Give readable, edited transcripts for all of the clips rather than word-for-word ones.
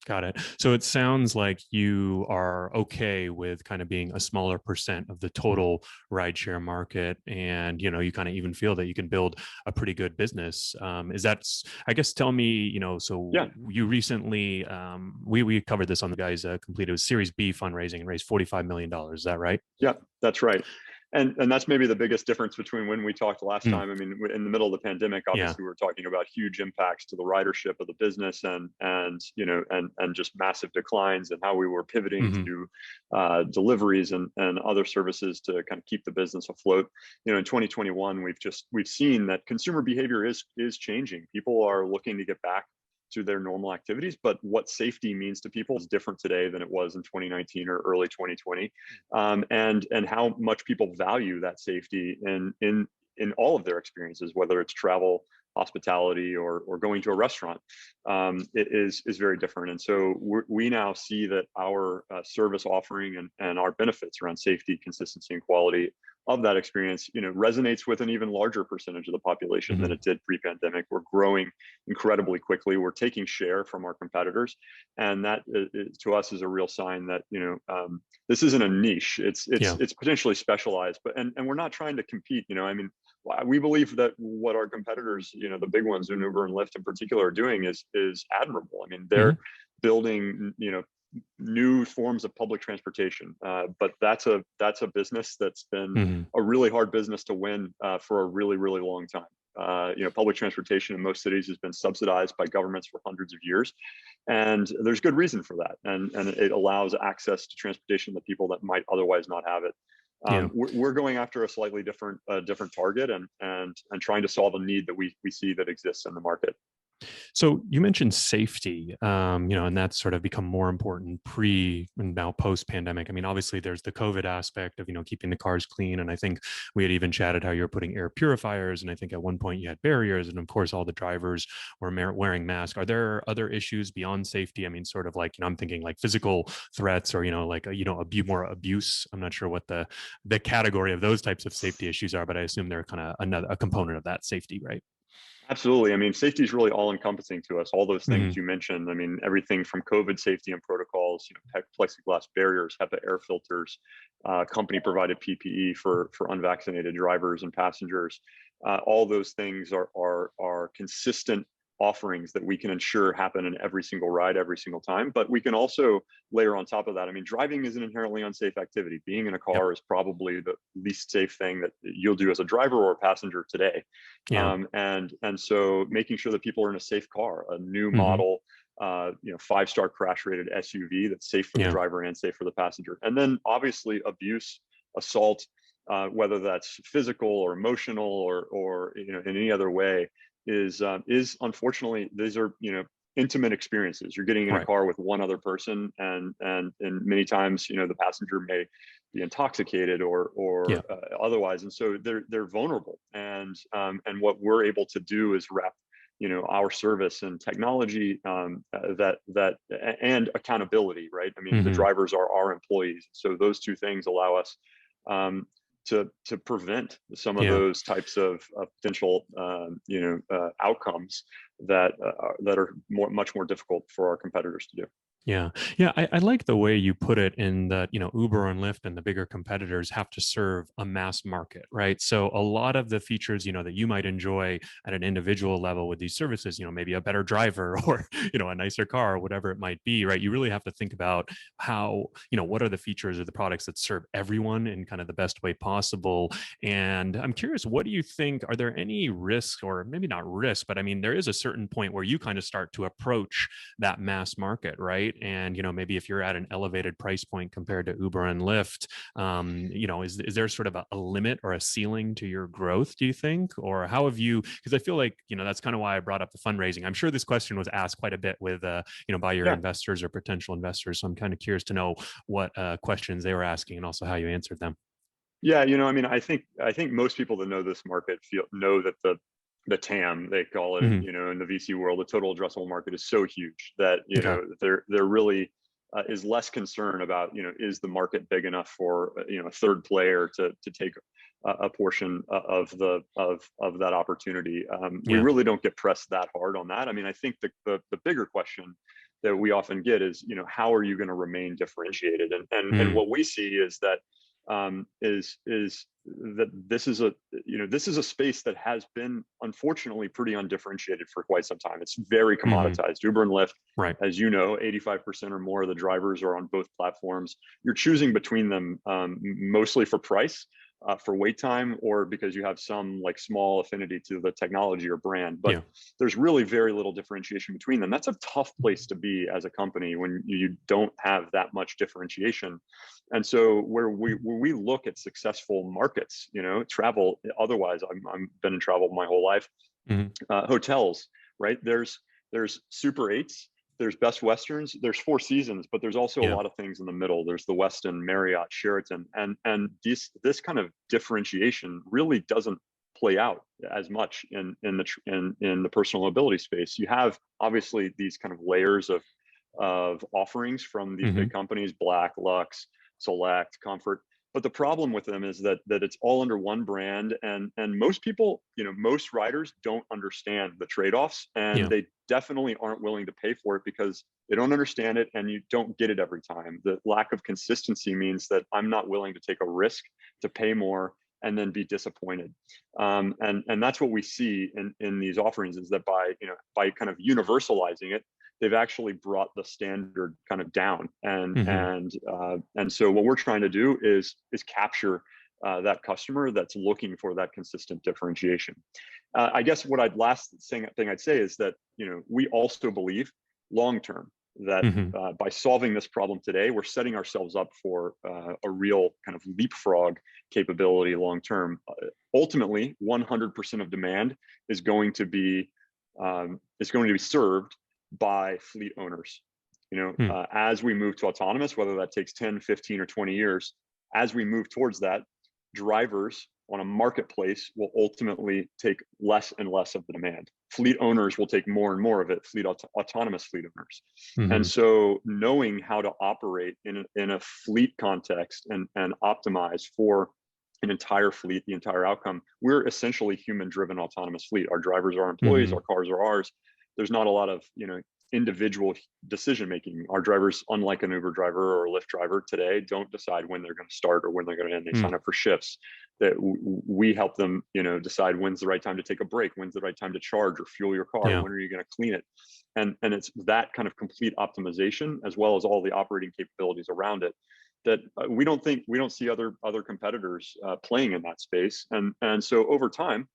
Got it. So it sounds like you are okay with kind of being a smaller percent of the total rideshare market, and you kind of even feel that you can build a pretty good business. Is that? I guess tell me, so Yeah, you recently we covered this on the guys completed a Series B fundraising and raised $45 million. Is that right? yeah, that's right. And that's maybe the biggest difference between when we talked last Mm, time. I mean, in the middle of the pandemic, yeah. obviously we were talking about huge impacts to the ridership of the business, and just massive declines, and how we were pivoting Hmm. to deliveries and other services to kind of keep the business afloat. In 2021, we've seen that consumer behavior is changing. People are looking to get back to their normal activities, but what safety means to people is different today than it was in 2019 or early 2020, and how much people value that safety in all of their experiences, whether it's travel, hospitality, or going to a restaurant. It is very different, and so we now see that our service offering and our benefits around safety, consistency, and quality of that experience, resonates with an even larger percentage of the population than Hmm. it did pre-pandemic. We're growing incredibly quickly. We're taking share from our competitors, and that to us is a real sign that this isn't a niche. Yeah. It's potentially specialized, but and we're not trying to compete. I mean, we believe that what our competitors, the big ones, Uber and Lyft in particular, are doing is admirable. I mean, they're Hmm. building new forms of public transportation, but that's a business that's been Hmm. a really hard business to win for a really really long time. Public transportation in most cities has been subsidized by governments for hundreds of years, and there's good reason for that. And it allows access to transportation to people that might otherwise not have it. Yeah. We're going after a slightly different target, and trying to solve a need that we see that exists in the market. So you mentioned safety, and that's sort of become more important pre and now post pandemic. I mean, obviously there's the COVID aspect of, keeping the cars clean. And I think we had even chatted how you're putting air purifiers. And I think at one point you had barriers, and of course all the drivers were wearing masks. Are there other issues beyond safety? I mean, sort of like, I'm thinking like physical threats, or, like, more abuse. I'm not sure what the category of those types of safety issues are, but I assume they're kind of a component of that safety, right? Absolutely. I mean, safety is really all encompassing to us. All those things Hmm. you mentioned. I mean, everything from COVID safety and protocols, plexiglass barriers, HEPA air filters, company provided PPE for unvaccinated drivers and passengers. All those things are consistent offerings that we can ensure happen in every single ride, every single time. But we can also layer on top of that. I mean, driving is an inherently unsafe activity. Being in a Yep. car is probably the least safe thing that you'll do as a driver or a passenger today. Yeah. And so making sure that people are in a safe car, a new Hmm. model, 5-star crash rated SUV that's safe for the Yeah. driver and safe for the passenger. And then obviously abuse, assault, whether that's physical or emotional or in any other way, is unfortunately, these are intimate experiences. You're getting in a Right. car with one other person, and many times the passenger may be intoxicated or Yeah. otherwise, and so they're vulnerable. And what we're able to do is wrap our service and technology, that and accountability, right? I mean, the Hmm. drivers are our employees, so those two things allow us um, to prevent some of Yeah. those types of potential outcomes that are much more difficult for our competitors to do. Yeah. Yeah. I like the way you put it in that, Uber and Lyft and the bigger competitors have to serve a mass market, right? So a lot of the features, that you might enjoy at an individual level with these services, maybe a better driver or, a nicer car or whatever it might be, right? You really have to think about how, what are the features of the products that serve everyone in kind of the best way possible. And I'm curious, what do you think? Are there any risks, or maybe not risks, but I mean, there is a certain point where you kind of start to approach that mass market, right? And maybe if you're at an elevated price point compared to Uber and Lyft, is there sort of a limit or a ceiling to your growth, do you think? Or how have you, because I feel like that's kind of why I brought up the fundraising. I'm sure this question was asked quite a bit with by your Yeah. investors or potential investors, so I'm kind of curious to know what questions they were asking and also how you answered them. Yeah, I mean, I think most people that know this market know that the TAM, they call it, Hmm. in the VC world, the total addressable market is so huge that Okay. there really is less concern about is the market big enough for a third player to take a portion of that opportunity. We Yeah. really don't get pressed that hard on that. I mean, I think the bigger question that we often get is, how are you going to remain differentiated? And Mm, what we see is that is that this is a space that has been unfortunately pretty undifferentiated for quite some time. It's very hmm. commoditized. Uber and Lyft, Right. as you know, 85% or more of the drivers are on both platforms. You're choosing between them mostly for price, for wait time, or because you have some like small affinity to the technology or brand. But Yeah. there's really very little differentiation between them. That's a tough place to be as a company when you don't have that much differentiation. And so where we look at successful markets, travel. Otherwise, I'm been in travel my whole life. Hmm. Hotels, right? There's Super Eights, there's Best Westerns, there's Four Seasons, but there's also a Yeah. lot of things in the middle. There's the Westin, Marriott, Sheraton, and this kind of differentiation really doesn't play out as much in the personal mobility space. You have obviously these kind of layers of offerings from these Hmm. big companies, Black, Lux, Select, Comfort. But the problem with them is that it's all under one brand, and most people, most riders don't understand the trade-offs, and Yeah. they definitely aren't willing to pay for it because they don't understand it, and you don't get it every time. The lack of consistency means that I'm not willing to take a risk to pay more and then be disappointed. And that's what we see in these offerings, is that by kind of universalizing it, they've actually brought the standard kind of down. Hmm. And so what we're trying to do is capture that customer that's looking for that consistent differentiation. I guess what thing I'd say is that we also believe long term that Hmm. by solving this problem today, we're setting ourselves up for a real kind of leapfrog capability long term. Ultimately, 100% of demand is going to be served by fleet owners. As we move to autonomous, whether that takes 10, 15, or 20 years, as we move towards that, drivers on a marketplace will ultimately take less and less of the demand. Fleet owners will take more and more of it, autonomous fleet owners. And Hmm. so knowing how to operate in a fleet context and optimize for an entire fleet, the entire outcome, we're essentially human-driven autonomous fleet. Our drivers are employees, Hmm. our cars are ours. There's not a lot of individual decision making. Our drivers, unlike an Uber driver or a Lyft driver today, don't decide when they're going to start or when they're going to end. They sign up for shifts. That we help them, decide when's the right time to take a break, when's the right time to charge or fuel your car, Yeah. when are you going to clean it, and it's that kind of complete optimization as well as all the operating capabilities around it that we don't see other competitors playing in that space. And so over time,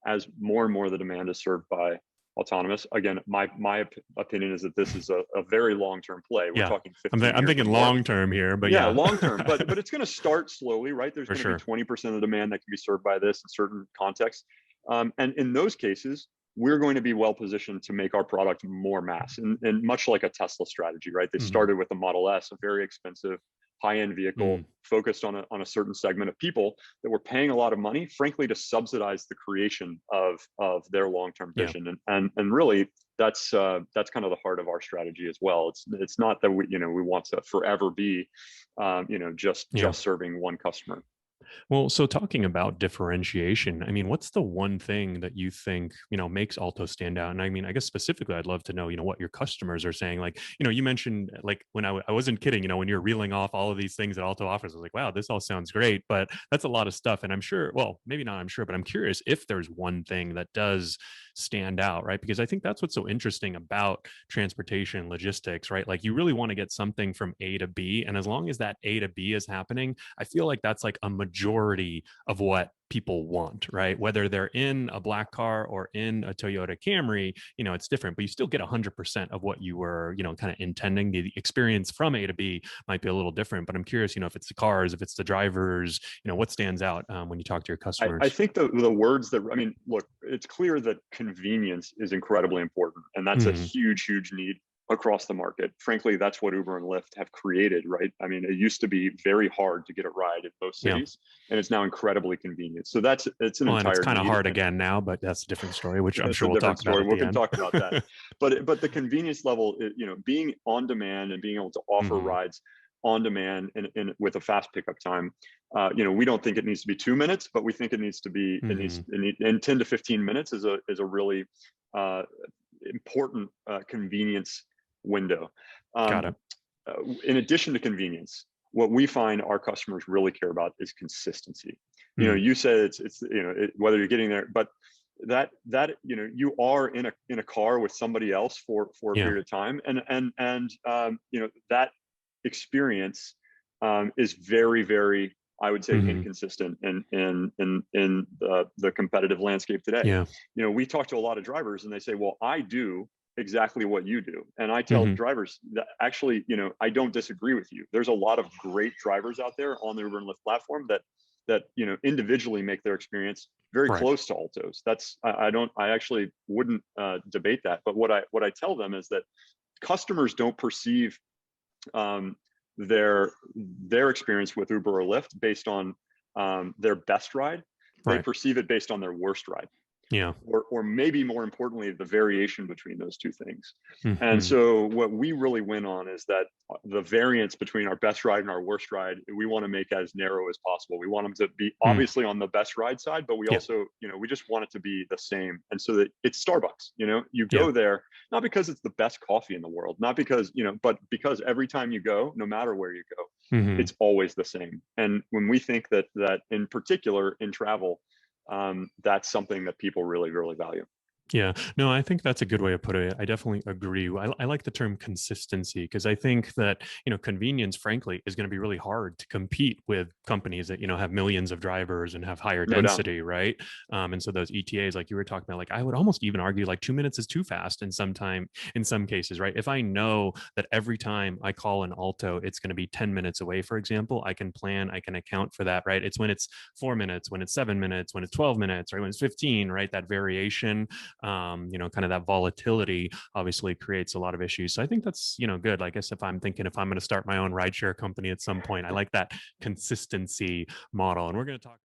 as more and more of the demand is served by autonomous, again, my opinion is that this is a very long-term play. We're Yeah. talking 15 I'm years or thinking more. long term here, but Yeah, yeah, long term, but it's going to start slowly, right? There's for going to be sure. 20% of the demand that can be served by this in certain contexts, and in those cases, we're going to be well positioned to make our product more mass, and much like a Tesla strategy, right? They Hmm. started with the Model S, a very expensive, high-end vehicle Mm. focused on a certain segment of people that were paying a lot of money, frankly, to subsidize the creation of their long-term Yeah. vision, and really that's kind of the heart of our strategy as well. It's not that we want to forever be Yeah. just serving one customer. Well, so talking about differentiation, I mean, what's the one thing that you think, makes Alto stand out? And I mean, I guess specifically, I'd love to know, what your customers are saying. Like, you mentioned, like, when I wasn't kidding, when you're reeling off all of these things that Alto offers, I was like, wow, this all sounds great, but that's a lot of stuff. And I'm sure, well, maybe not, I'm sure, but I'm curious if there's one thing that does stand out, right? Because I think that's what's so interesting about transportation logistics, right? Like, you really want to get something from A to B. And as long as that A to B is happening, I feel like that's like a majority of what people want, right? Whether they're in a black car or in a Toyota Camry, it's different, but you still get 100% of what you were, kind of intending. The experience from A to B might be a little different, but I'm curious, if it's the cars, if it's the drivers, what stands out when you talk to your I customers? think the words that, I mean, look, it's clear that convenience is incredibly important, and that's a Hmm. huge need across the market. Frankly, that's what Uber and Lyft have created, right? I mean, it used to be very hard to get a ride in most Yeah. cities, and it's now incredibly convenient. So it's an Well, and it's entire kind of need, hard and again now, but that's a different story, which I'm that's sure a we'll different talk about story. at We the can end. talk about that. But the convenience level, being on demand and being able to offer Hmm. rides on demand and with a fast pickup time, we don't think it needs to be 2 minutes, but we think in 10 to 15 minutes is a really uh, important convenience window. Got it. Um, in addition to convenience, what we find our customers really care about is consistency. Mm, You said it's whether you're getting there, but that you are in a car with somebody else for a yeah. period of time, and that experience is very, very, I would say, Hmm. inconsistent in the competitive landscape today. Yeah. We talk to a lot of drivers and they say, well, I do exactly what you do. And I tell Hmm. drivers that actually, I don't disagree with you. There's a lot of great drivers out there on the Uber and Lyft platform that individually make their experience very Right. close to Altos. I actually wouldn't debate that. But what I tell them is that customers don't perceive um, their experience with Uber or Lyft based on their best ride. They Right. perceive it based on their worst ride, Yeah. or maybe more importantly, the variation between those two things. And Hmm. so what we really win on is that the variance between our best ride and our worst ride, we want to make as narrow as possible. We want them to be Mm, obviously on the best ride side, but we yeah. also, we just want it to be the same. And so that it's Starbucks, you Yeah. go there, not because it's the best coffee in the world, not because, but because every time you go, no matter where you go, Hmm. it's always the same. And when we think that in particular in travel, that's something that people really, really value. Yeah, no, I think that's a good way to put it. I definitely agree. I like the term consistency because I think that, convenience, frankly, is going to be really hard to compete with companies that, have millions of drivers and have higher No doubt. density, right? And so those ETAs, like you were talking about, like I would almost even argue like 2 minutes is too fast in some cases, right? If I know that every time I call an Alto, it's going to be 10 minutes away, for example, I can plan, I can account for that, right? It's when it's 4 minutes, when it's 7 minutes, when it's 12 minutes, right? When it's 15, right? That variation, kind of that volatility obviously creates a lot of issues. So I think that's, good. I guess if I'm going to start my own rideshare company at some point, I like that consistency model. And we're going to talk